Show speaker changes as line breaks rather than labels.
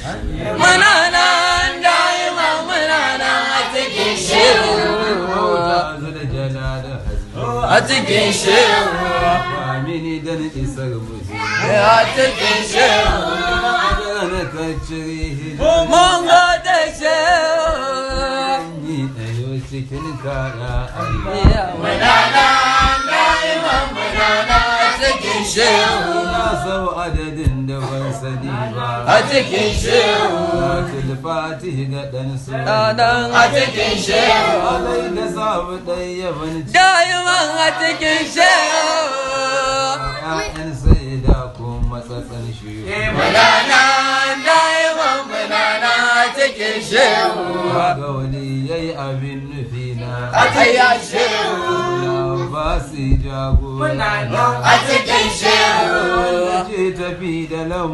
muna nan da'iman muna nan a cikin shehu a cikin shehu
amini dan isar mutum
a cikin shehu
na kaciri
mun gode shehu
ni ayo cikin kara
muna nan da'iman muna nan a cikin shehu
na sau adadin da ban sani ba
a cikin shehu
na tilfati ga dan su
dan a cikin shehu
alai da sabu ɗaya ban ci
da'iman a cikin shehu
ƴaƴan sai da kuma tsatsan shi
muna nan da'iman muna nan a cikin shehu
ga wani yayi abin nufi na
a cikin shehu
na ba su jago
a cikin shehu
ce tafi da lam